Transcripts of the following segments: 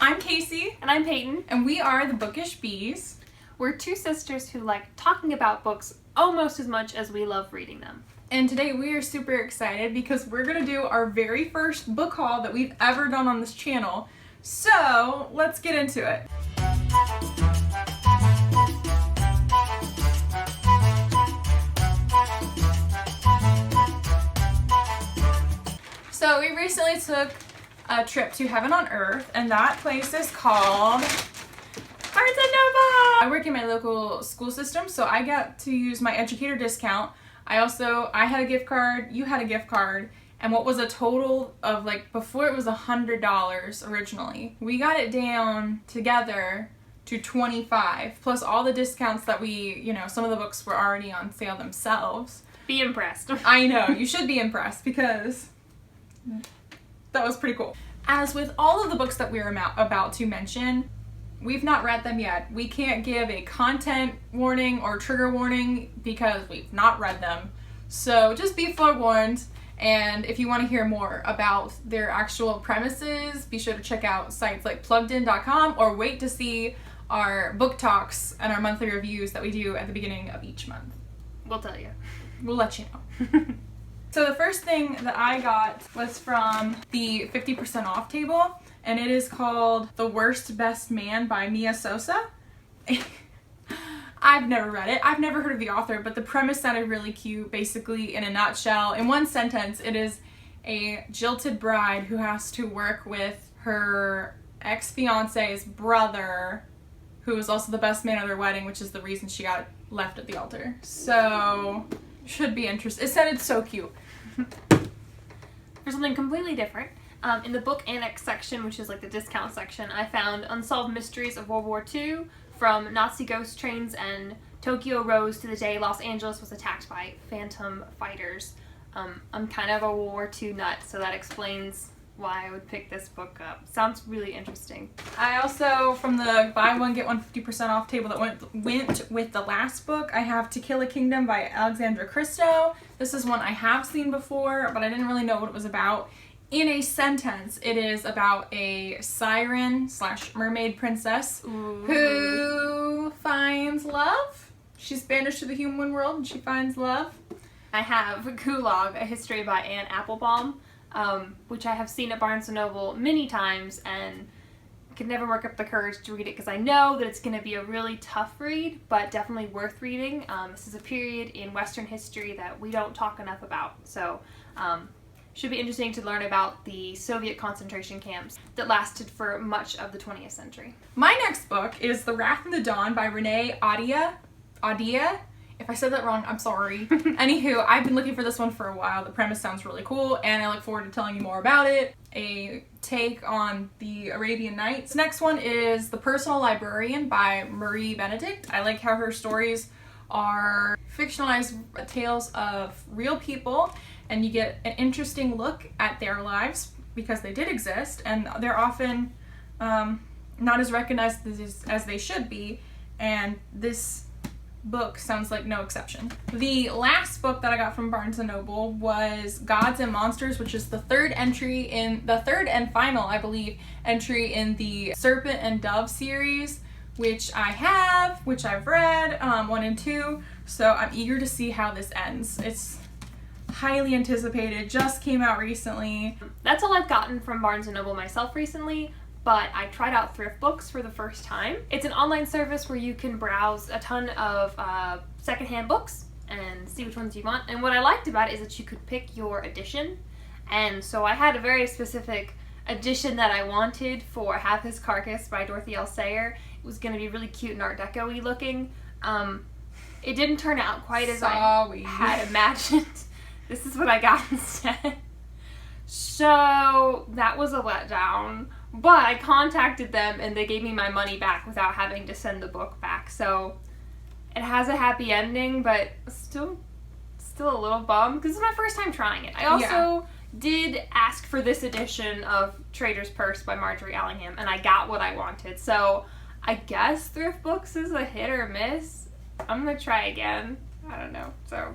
I'm Casey. And I'm Peyton. And we are the Bookish Bees. We're two sisters who like talking about books almost as much as we love reading them. And today we are super excited because we're going to do our very first book haul that we've ever done on this channel. So, let's get into it. So, we recently took a trip to Heaven on Earth, and that place is called Barnes & Noble! I work in my local school system, so I got to use my educator discount. I had a gift card, you had a gift card, and what was a total of, like, before it was $100 originally. We got it down together to $25, plus all the discounts that some of the books were already on sale themselves. Be impressed. I know, you should be impressed because that was pretty cool. As with all of the books that we're about to mention, we've not read them yet. We can't give a content warning or trigger warning because we've not read them. So just be forewarned, and if you want to hear more about their actual premises, be sure to check out sites like pluggedin.com or wait to see our book talks and our monthly reviews that we do at the beginning of each month. We'll tell you. We'll let you know. So the first thing that I got was from the 50% off table, and it is called The Worst Best Man by Mia Sosa. I've never read it. I've never heard of the author, but the premise sounded really cute. Basically, in a nutshell, in one sentence, it is a jilted bride who has to work with her ex-fiance's brother, who is also the best man at their wedding, which is the reason she got left at the altar. So, should be interesting. It sounded so cute. For something completely different, in the book annex section, which is like the discount section, I found Unsolved Mysteries of World War II, from Nazi ghost trains and Tokyo rose to the day Los Angeles was attacked by phantom fighters. I'm kind of a World War II nut, so that explains why I would pick this book up. Sounds really interesting. I also, from the buy one get one 50% off table that went with the last book, I have To Kill a Kingdom by Alexandra Christo. This is one I have seen before, but I didn't really know what it was about. In a sentence, it is about a siren/mermaid princess who finds love. She's banished to the human world and she finds love. I have Gulag, A History by Anne Applebaum, which I have seen at Barnes & Noble many times and could never work up the courage to read it because I know that it's going to be a really tough read, but definitely worth reading. This is a period in Western history that we don't talk enough about, so should be interesting to learn about the Soviet concentration camps that lasted for much of the 20th century. My next book is The Wrath and the Dawn by Renee Ahdieh. If I said that wrong, I'm sorry. Anywho, I've been looking for this one for a while. The premise sounds really cool, and I look forward to telling you more about it. A take on the Arabian Nights. Next one is The Personal Librarian by Marie Benedict. I like how her stories are fictionalized tales of real people, and you get an interesting look at their lives because they did exist, and they're often not as recognized as they should be, and this book sounds like no exception. The last book that I got from Barnes & Noble was Gods and Monsters, which is the third and final, I believe, entry in the Serpent and Dove series, which I've read, 1 and 2, so I'm eager to see how this ends. It's highly anticipated, just came out recently. That's all I've gotten from Barnes & Noble myself recently, but I tried out Thriftbooks for the first time. It's an online service where you can browse a ton of secondhand books and see which ones you want, and what I liked about it is that you could pick your edition, and so I had a very specific edition that I wanted for Have His Carcase by Dorothy L. Sayre. It was going to be really cute and Art Deco-y looking. It didn't turn out quite as I had imagined. This is what I got instead. So that was a letdown, but I contacted them and they gave me my money back without having to send the book back. So it has a happy ending, but still a little bummed because it's my first time trying it. I also did ask for this edition of Traitor's Purse by Margery Allingham, and I got what I wanted. So I guess Thriftbooks is a hit or miss. I'm gonna try again. I don't know. So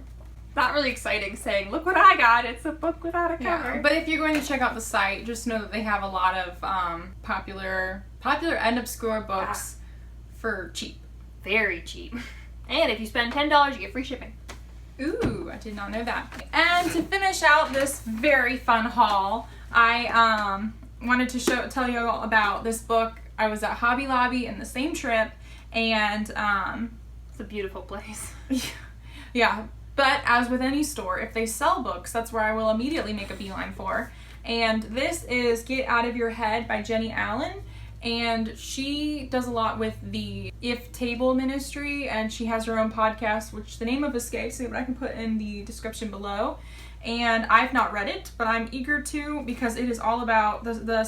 not really exciting saying, look what I got, it's a book without a cover. Yeah, but if you're going to check out the site, just know that they have a lot of popular and obscure books for cheap. Very cheap. And if you spend $10, you get free shipping. Ooh, I did not know that. And to finish out this very fun haul, I wanted to tell you all about this book. I was at Hobby Lobby in the same trip, and it's a beautiful place. Yeah, but as with any store, if they sell books, that's where I will immediately make a beeline for. And this is Get Out of Your Head by Jennie Allen. And she does a lot with the If Table ministry, and she has her own podcast, which the name of escapes me, but I can put in the description below. And I've not read it, but I'm eager to, because it is all about, the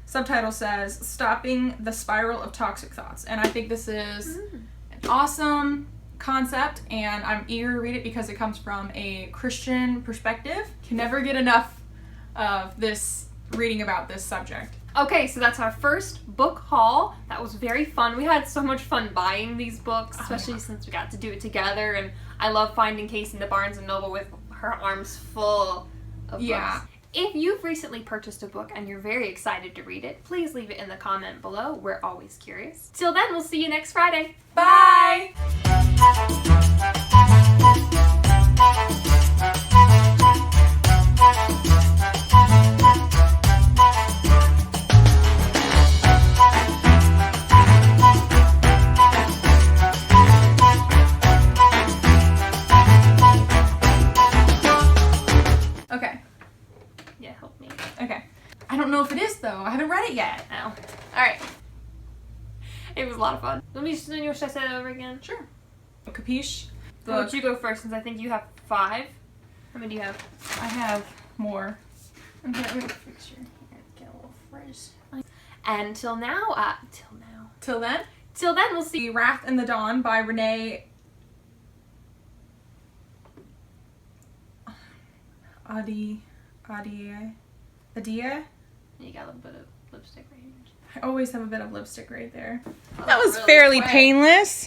subtitle says, Stopping the Spiral of Toxic Thoughts. And I think this is an awesome concept, and I'm eager to read it because it comes from a Christian perspective. Can never get enough of reading about this subject. Okay, so that's our first book haul. That was very fun. We had so much fun buying these books, especially since we got to do it together, and I love finding Casey in the Barnes & Noble with her arms full of books. If you've recently purchased a book and you're very excited to read it, please leave it in the comment below. We're always curious. Till then, we'll see you next Friday. Bye! Okay. Yeah, help me. Okay. I don't know if it is, though. I haven't read it yet. Ow. Alright. It was a lot of fun. Should I say that over again? Sure. Capiche? Why don't you go first, since I think you have 5. How many do you have? I have more. Okay, I'm gonna fix your hand. Get a little frizz. And till then, we'll see. Wrath in the Dawn by Renee. Ahdieh. You got a little bit of lipstick right here. I always have a bit of lipstick right there. That was fairly painless.